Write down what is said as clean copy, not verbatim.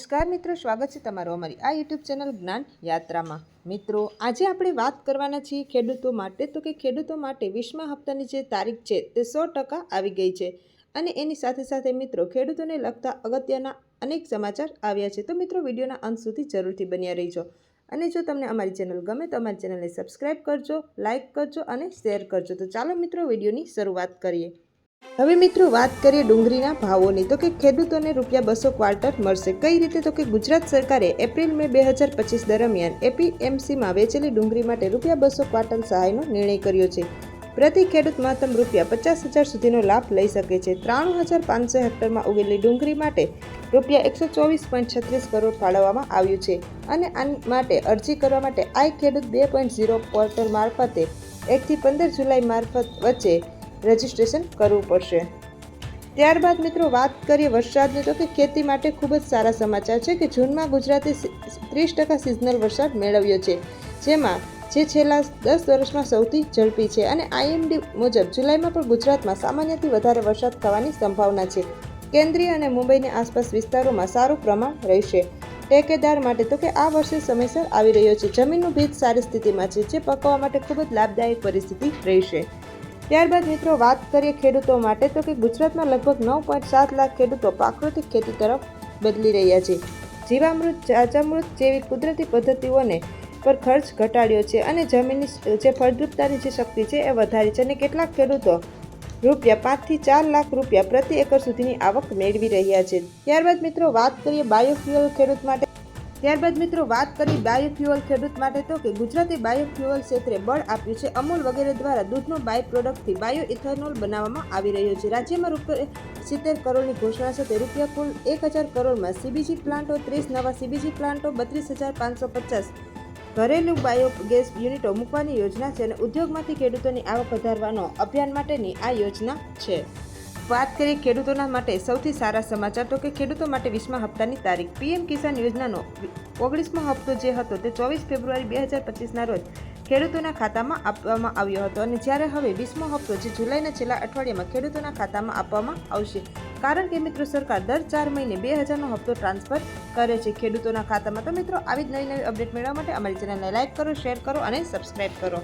નમસ્કાર મિત્રો, સ્વાગત છે તમારું અમારી આ યુટ્યુબ ચેનલ જ્ઞાન યાત્રામાં। મિત્રો, આજે આપણે વાત કરવાના છીએ ખેડૂતો માટે। તો કે ખેડૂતો માટે 20મા હપ્તાની જે તારીખ છે તે 100% આવી ગઈ છે અને એની સાથે સાથે મિત્રો ખેડૂતોને લગતા અગત્યના અનેક સમાચાર આવ્યા છે। તો મિત્રો, વિડીયોના અંત સુધી જરૂરથી બન્યા રહીજો અને જો તમને અમારી ચેનલ ગમે તો અમારી ચેનલને સબસ્ક્રાઈબ કરજો, લાઇક કરજો અને શેર કરજો। તો ચાલો મિત્રો, વિડીયોની શરૂઆત કરીએ। હવે મિત્રો, વાત કરીએ ડુંગળીના ભાવોની। તો કે ખેડૂતોને ₹200 ક્વાર્ટર મળશે। કઈ રીતે? તો કે ગુજરાત સરકારે એપ્રિલ મે 2025 દરમિયાન એપીએમસીમાં વેચેલી ડુંગળી માટે ₹200 ક્વાર્ટર સહાયનો નિર્ણય કર્યો છે। પ્રતિ ખેડૂત મહત્તમ ₹50,000 સુધીનો લાભ લઈ શકે છે। 93,500 હેક્ટરમાં ઉગેલી ડુંગળી માટે ₹124.36 કરોડ ફાળવવામાં આવ્યું છે અને આ માટે અરજી કરવા માટે આઈ ખેડૂત 2.0 પોર્ટલ મારફતે 1 થી 15 જુલાઈ વચ્ચે રજીસ્ટ્રેશન કરવું પડશે। ત્યારબાદ મિત્રો, વાત કરીએ વરસાદની। તો કે ખેતી માટે ખૂબ જ સારા સમાચાર છે કે જૂનમાં ગુજરાતે 30% સિઝનલ વરસાદ મેળવ્યો છે, જેમાં જે છેલ્લા 10 વર્ષમાં સૌથી ઝડપી છે અને આઈએમડી મુજબ જુલાઈમાં પણ ગુજરાતમાં સામાન્યથી વધારે વરસાદ થવાની સંભાવના છે। કેન્દ્રીય અને મુંબઈની આસપાસ વિસ્તારોમાં સારું પ્રમાણ રહેશે। ટેકેદાર માટે તો કે આ વર્ષે સમયસર આવી રહ્યો છે। જમીનનું ભેજ સારી સ્થિતિમાં છે, જે પકવવા માટે ખૂબ જ લાભદાયક પરિસ્થિતિ રહેશે। ત્યારબાદ મિત્રો, વાત કરીએ ખેડૂતો માટે। તો કે ગુજરાતમાં લગભગ 9.7 લાખ ખેડૂતો પ્રાકૃતિક ખેતી તરફ બદલી રહ્યા છે। જીવામૃત, ચાચામૃત જેવી કુદરતી પદ્ધતિઓને પર ખર્ચ ઘટાડ્યો છે અને જમીનની જે ફળદ્રુપતાની જે શક્તિ છે એ વધારી છે અને કેટલાક ખેડૂતો ₹5 થી 4 લાખ પ્રતિ એકર સુધીની આવક મેળવી રહ્યા છે। ત્યારબાદ મિત્રો, વાત કરીએ બાયોફ્યુઅલ ખેડૂત માટે। તો કે ગુજરાતે બાયોફ્યુઅલ ક્ષેત્રે બળ આપ્યું છે। અમૂલ વગેરે દ્વારા દૂધનો બાય પ્રોડક્ટથી બાયો ઇથેનોલ બનાવવામાં આવી રહ્યો છે। રાજ્યમાં ₹70 કરોડની ઘોષણા સાથે કુલ 1,000 કરોડમાં સીબીજી પ્લાન્ટો, 30 નવા સીબીજી પ્લાન્ટો, 32,550 ઘરેલું બાયોગેસ યુનિટો મૂકવાની યોજના છે અને ઉદ્યોગમાંથી ખેડૂતોની આવક વધારવાનો અભિયાન માટેની આ યોજના છે। વાત કરીએ ખેડૂતોના માટે સૌથી સારા સમાચાર। તો કે ખેડૂતો માટે 20મા હપ્તાની તારીખ। પીએમ કિસાન યોજનાનો 19મો હપ્તો જે હતો તે 24 ફેબ્રુઆરી 2025ના રોજ ખેડૂતોના ખાતામાં આપવામાં આવ્યો હતો અને જ્યારે હવે 20મો હપ્તો જે જુલાઈના છેલ્લા અઠવાડિયામાં ખેડૂતોના ખાતામાં આપવામાં આવશે, કારણ કે મિત્રો સરકાર દર 4 મહિને 2000નો હપ્તો ટ્રાન્સફર કરે છે ખેડૂતોના ખાતામાં। તો મિત્રો, આવી જ નવી અપડેટ મેળવવા માટે અમારી ચેનલને લાઇક કરો, શેર કરો અને સબસ્ક્રાઈબ કરો।